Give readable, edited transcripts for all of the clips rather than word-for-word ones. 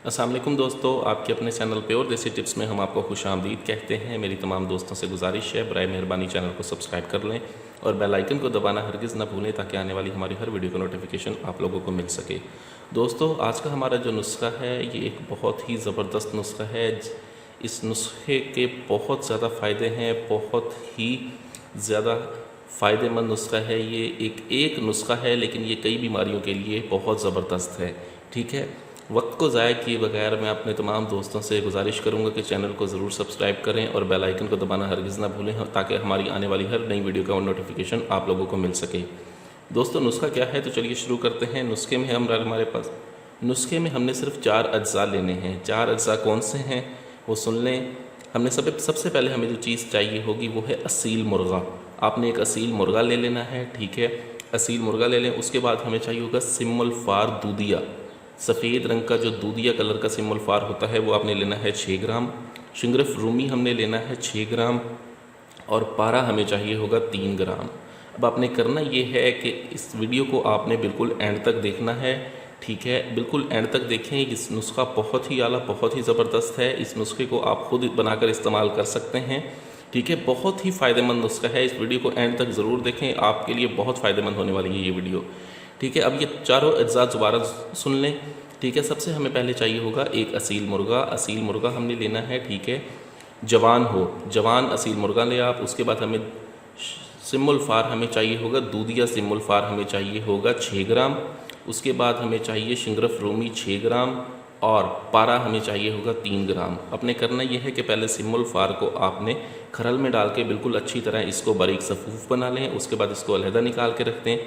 अस्सलाम वालेकुम दोस्तों, आपके अपने चैनल प्योर देसी टिप्स में हम आपको खुशामदीद कहते हैं। मेरी तमाम दोस्तों से गुजारिश है, बराए मेहरबानी चैनल को सब्सक्राइब कर लें और बेल आइकन को दबाना हरगिज़ ना भूलें ताकि आने वाली हमारी हर वीडियो का नोटिफिकेशन आप लोगों को मिल सके। दोस्तों, आज का हमारा जो नुस्खा है ये एक बहुत ही ज़बरदस्त नुस्खा है। इस नुस्खे के बहुत ज़्यादा फ़ायदे हैं, बहुत ही ज़्यादा फ़ायदेमंद नुस्खा है। ये एक नुस्खा है लेकिन ये कई बीमारियों के लिए बहुत ज़बरदस्त है। ठीक है, वक्त को ज़ाया किए बगैर मैं अपने तमाम दोस्तों से गुजारिश करूंगा कि चैनल को ज़रूर सब्सक्राइब करें और बेल आइकन को दबाना हरगिज़ ना भूलें ताकि हमारी आने वाली हर नई वीडियो का नोटिफिकेशन आप लोगों को मिल सके। दोस्तों, नुस्खा क्या है तो चलिए शुरू करते हैं। नुस्खे में हमारे पास नुस्खे में हमने सिर्फ 4 अज्जा लेने हैं। 4 अज्जा कौन से हैं वो सुन लें। हमने सबसे पहले हमें जो चीज़ चाहिए होगी वो है असील मुर्गा। आपने एक असील मुर्गा ले लेना है। ठीक है, असील मुर्गा ले लें। उसके बाद हमें चाहिए होगा सिम्मल फार दूधिया। सफ़ेद रंग का जो दूधिया कलर का सिम्मल फार होता है वो आपने लेना है 6 ग्राम। शिंगरफ रूमी हमने लेना है 6 ग्राम और पारा हमें चाहिए होगा 3 ग्राम। अब आपने करना ये है कि इस वीडियो को आपने बिल्कुल एंड तक देखना है। ठीक है, बिल्कुल एंड तक देखें। इस नुस्खा बहुत ही आला, बहुत ही ज़बरदस्त है। इस नुस्खे को आप खुद बनाकर इस्तेमाल कर सकते हैं। ठीक है, बहुत ही फ़ायदेमंद नुस्खा है। इस वीडियो को एंड तक ज़रूर देखें, आपके लिए बहुत फ़ायदेमंद होने वाली है ये वीडियो। ठीक है, अब ये चारों अज्जा दोबारा सुन लें। ठीक है, सबसे हमें पहले चाहिए होगा एक असील मुर्गा। असील मुर्गा हमने लेना है। ठीक है, जवान असील मुर्गा ले आप। उसके बाद हमें सिम्मुल फार हमें चाहिए होगा, दूधिया सिम्मुल फार हमें चाहिए होगा 6 ग्राम। उसके बाद हमें चाहिए शिंगरफ रूमी 6 ग्राम और पारा हमें चाहिए होगा 3 ग्राम। अपने करना यह है कि पहले सिम्मुल फार को आपने खरल में डाल के बिल्कुल अच्छी तरह इसको बारीक सफ़ूफ़ बना लें। उसके बाद इसको अलहदा निकाल के रख दें।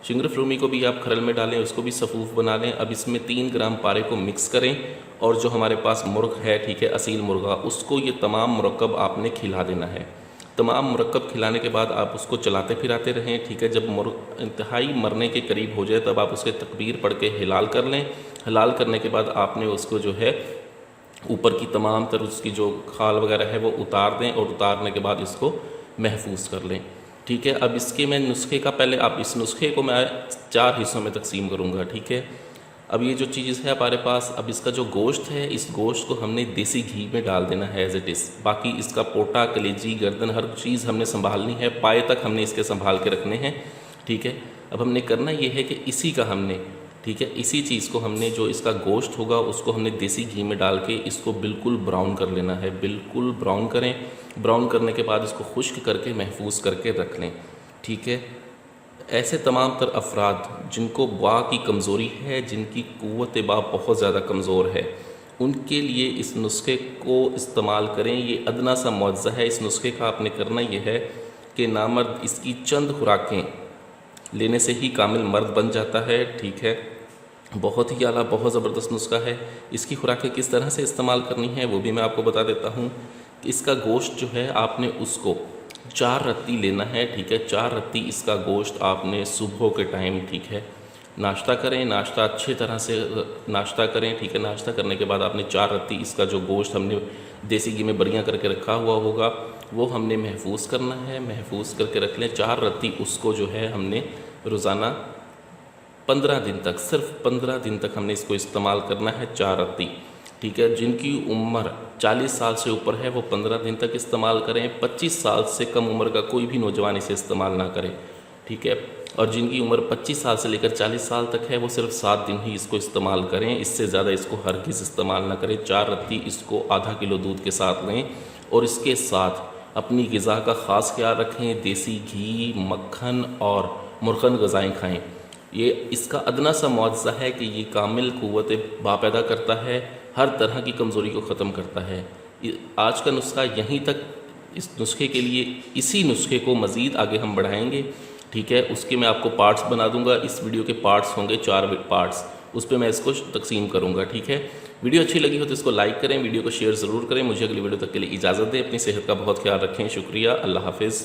शिंगरफ रूमी को भी आप खरल में डालें, उसको भी सफ़ूफ़ बना लें। अब इसमें 3 ग्राम पारे को मिक्स करें और जो हमारे पास मुर्ग है, ठीक है, असील मुर्गा, उसको ये तमाम मुरक्कब आपने खिला देना है। तमाम मुरक्कब खिलाने के बाद आप उसको चलाते फिराते रहें। ठीक है, जब मुर्ग इंतहाई मरने के करीब हो जाए तब आप उसके तकबीर पढ़ के हिलाल कर लें। हिलाल करने के बाद आपने उसको जो है ऊपर की तमाम तर उसकी जो खाल वगैरह है वो उतार दें और उतारने के बाद इसको महफूज कर लें। ठीक है, अब इसके मैं नुस्खे का पहले आप इस नुस्खे को मैं 4 हिस्सों में तकसीम करूँगा। ठीक है, अब ये जो चीज़ है हमारे पास, अब इसका जो गोश्त है, इस गोश्त को हमने देसी घी में डाल देना है एज़ इट इज़। बाकी इसका पोटा, कलेजी, गर्दन, हर चीज़ हमने संभालनी है। पाए तक हमने इसके संभाल के रखने हैं। ठीक है, अब हमने करना ये है कि इसी का हमने, ठीक है, इसी चीज़ को हमने, जो इसका गोश्त होगा उसको हमने देसी घी में डाल के इसको बिल्कुल ब्राउन कर लेना है। बिल्कुल ब्राउन करें। ब्राउन करने के बाद इसको खुश्क करके महफूज करके रख लें। ठीक है, ऐसे तमाम तर अफराद जिनको बा की कमज़ोरी है, जिनकी क़ुव्वत बा बहुत ज़्यादा कमज़ोर है, उनके लिए इस नुस्खे को इस्तेमाल करें। ये अदना सा मुआवज़ा है। इस नुस्खे का आपने करना ये है कि नामर्द इसकी चंद खुराकें लेने से ही कामिल मर्द बन जाता है। ठीक है, बहुत ही आला, बहुत ज़बरदस्त नुस्खा है। इसकी खुराकें किस तरह से इस्तेमाल करनी है वो भी मैं आपको बता देता हूँ। इसका गोश्त जो है आपने उसको 4 रत्ती लेना है। ठीक है, 4 रत्ती इसका गोश्त आपने सुबह के टाइम, ठीक है, नाश्ता करें। नाश्ता अच्छी तरह से नाश्ता करें। ठीक है, नाश्ता करने के बाद आपने 4 रत्ती इसका जो गोश्त हमने देसी घी में बढ़िया करके रखा हुआ होगा वो हमने महफूज करना है। महफूज करके रख लें 4 रत्ती। उसको जो है हमने रोज़ाना 15 दिन तक, सिर्फ 15 दिन तक हमने इसको इस्तेमाल करना है, 4 रत्ती। ठीक है, जिनकी उम्र 40 साल से ऊपर है वो 15 दिन तक इस्तेमाल करें। 25 साल से कम उम्र का कोई भी नौजवान इसे इस्तेमाल ना करे। ठीक है, और जिनकी उम्र 25 साल से लेकर 40 साल तक है वो सिर्फ 7 दिन ही इसको इस्तेमाल करें। इससे ज़्यादा इसको हरगिज़ इस्तेमाल ना करें। 4 रत्ती इसको आधा किलो दूध के साथ लें और इसके साथ अपनी ग़िज़ा का ख़ास ख्याल रखें। देसी घी, मक्खन और मुर्गन ग़िज़ाएँ खाएँ। ये इसका अदना सा मुआवज़ा है कि ये कामिल क़ुव्वत बा पैदा करता है, हर तरह की कमज़ोरी को ख़त्म करता है। आज का नुस्खा यहीं तक। इस नुस्खे के लिए, इसी नुस्खे को मज़ीद आगे हम बढ़ाएंगे। ठीक है, उसके मैं आपको पार्ट्स बना दूंगा। इस वीडियो के पार्ट्स होंगे 4 पार्ट्स, उस पर मैं इसको तकसीम करूँगा। ठीक है, वीडियो अच्छी लगी हो तो इसको लाइक करें, वीडियो को शेयर ज़रूर करें। मुझे अगली वीडियो तक के लिए इजाज़त दें। अपनी सेहत का बहुत ख्याल रखें। शुक्रिया, अल्लाह हाफ़िज़।